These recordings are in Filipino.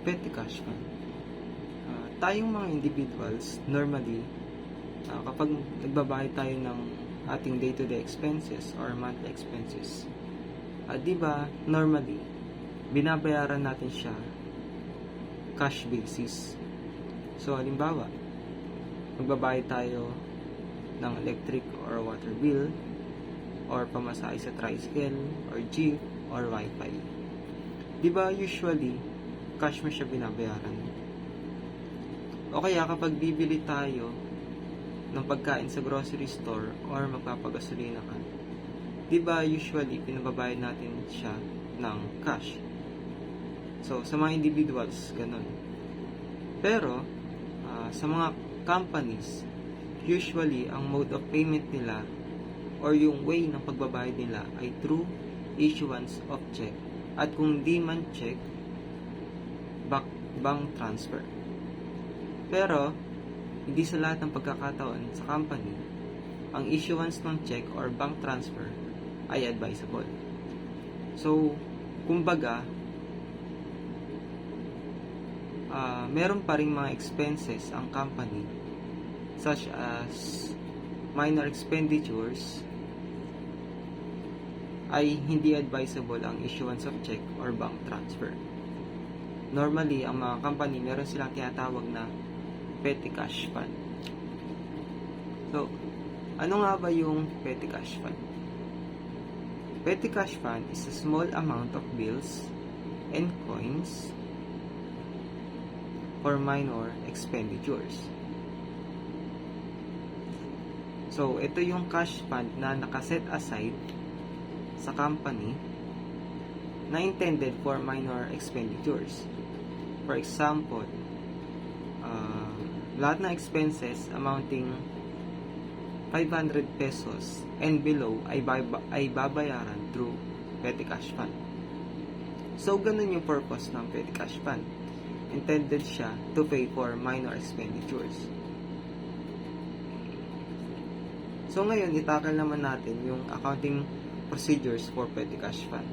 petty cash fund. Tayong mga individuals, normally, kapag nagbabayad tayo ng ating day-to-day expenses or monthly expenses, di ba, normally, binabayaran natin siya cash basis. So, halimbawa, magbabayad tayo ng electric or water bill, or pamasahe sa tricycle, or jeep, or wifi. Di ba, usually, cash mo siya binabayaran. O kaya kapag bibili tayo ng pagkain sa grocery store or magpapagasolina ka, di ba usually pinababayad natin siya ng cash. So sa mga individuals, ganun. Pero sa mga companies, usually ang mode of payment nila or yung way ng pagbabayad nila ay through issuance of check. At kung di man check, bank transfer. Pero, hindi sa lahat ng pagkakataon sa company, ang issuance ng check or bank transfer ay advisable. So, kumbaga, meron pa ring mga expenses ang company such as minor expenditures ay hindi advisable ang issuance of check or bank transfer. Normally, ang mga company meron silang tinatawag na petty cash fund. So, ano nga ba yung petty cash fund? Petty cash fund is a small amount of bills and coins for minor expenditures. So, ito yung cash fund na nakaset aside sa company na intended for minor expenditures. For example, lahat ng expenses amounting 500 pesos and below ay babayaran through petty cash fund. So, ganun yung purpose ng petty cash fund. Intended siya to pay for minor expenditures. So, ngayon, itakal naman natin yung accounting procedures for petty cash fund.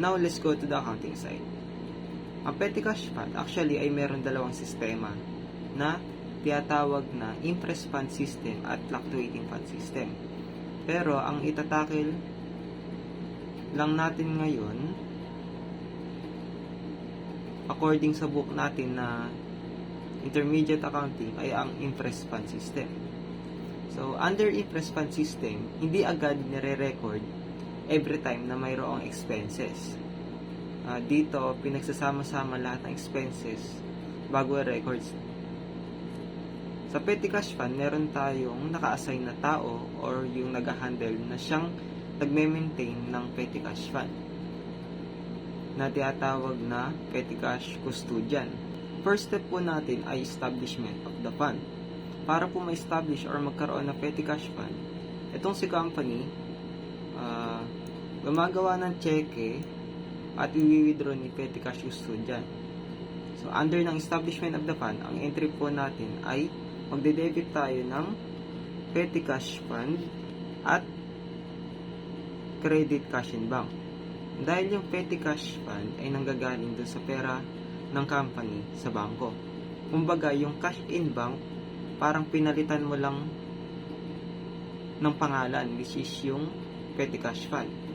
Now, let's go to the accounting side. Ang petty cash fund, actually, ay meron dalawang sistema na tinatawag na interest fund system at fluctuating fund system. Pero, ang itatakil lang natin ngayon, according sa book natin na intermediate accounting, ay ang interest fund system. So, under interest fund system, hindi agad nire-record every time na mayroong expenses. Dito, pinagsasama-sama lahat ng expenses bago records. Sa petty cash fund, meron tayong naka-assign na tao or yung nag-handle na siyang nagme-maintain ng petty cash fund na tinatawag na petty cash custodian. First step po natin ay establishment of the fund. Para po ma-establish or magkaroon ng petty cash fund, itong si company gumagawa ng cheque at i-withdraw ni petty cash custodian. So, under ng establishment of the fund, ang entry po natin ay magde-debit tayo ng petty cash fund at credit cash in bank. Dahil yung petty cash fund ay nanggagaling doon sa pera ng company sa bangko. Kumbaga, yung cash in bank, parang pinalitan mo lang ng pangalan, which is yung petty cash fund.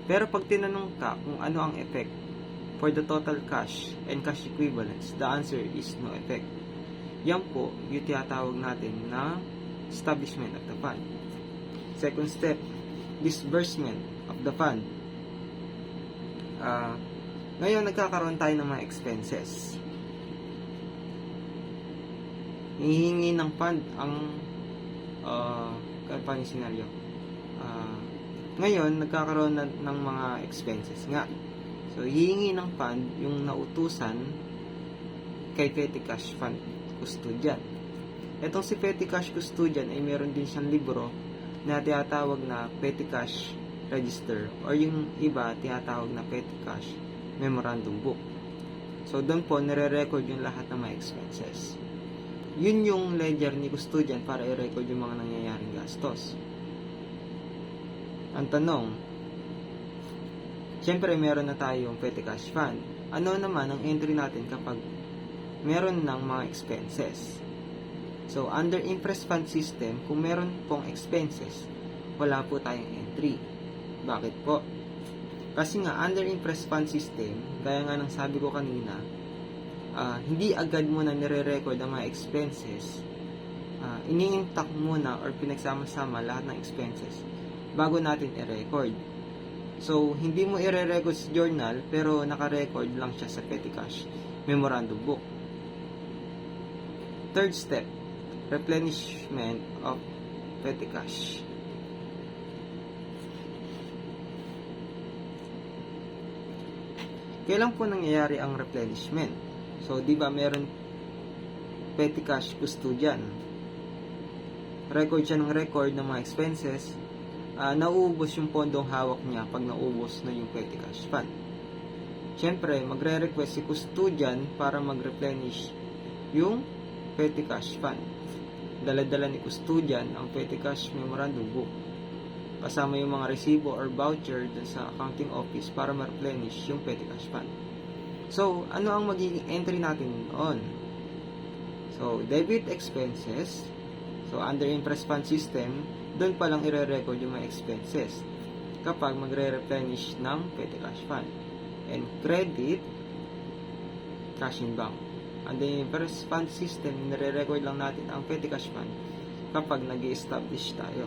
Pero pag tinanong ka kung ano ang effect for the total cash and cash equivalents, the answer is no effect. Yan po yung tinatawag natin na establishment of the fund. Second step, disbursement of the fund. Ngayon, nagkakaroon tayo ng mga expenses. Hihingi ng fund ang company scenario. Ngayon, nagkakaroon ng mga expenses nga. So, hihingi ng fund yung nautusan kay petty cash fund custodian. Itong si petty cash custodian ay meron din siyang libro na tinatawag na petty cash register or yung iba tinatawag na petty cash memorandum book. So, doon po nire-record yung lahat ng mga expenses. Yun yung ledger ni custodian para i-record yung mga nangyayaring gastos. Ang tanong, Siyempre, meron na tayong petty cash fund. Ano naman ang entry natin kapag meron ng mga expenses? So, under interest fund system, kung meron pong expenses, wala po tayong entry. Bakit po? Kasi nga, under interest fund system, gaya nga ng sabi ko kanina, hindi agad mo na nire-record ang mga expenses. Ini-intact muna or pinagsama-sama lahat ng expenses bago natin i-record. So, hindi mo i-record sa journal, pero naka-record lang siya sa petty cash memorandum book. Third step, replenishment of petty cash. Kailan po nangyayari ang replenishment? So, di ba meron petty cash custodian? Record siya ng record ng mga expenses. Nauubos yung pondong hawak niya pag naubos na yung petty cash fund. Siyempre, magre-request si custodian para mag-replenish yung petty cash fund. Dala-dala ni custodian ang petty cash memorandum book kasama yung mga resibo or voucher dun sa accounting office para ma-replenish yung petty cash fund. So, ano ang magiging entry natin noon? So, debit expenses. So, under interest fund system, doon pa lang i-record yung mga expenses kapag magre-replenish ng petty cash fund. And credit, cash in bank. Under interest fund system, nire-record lang natin ang petty cash fund kapag nag-establish tayo.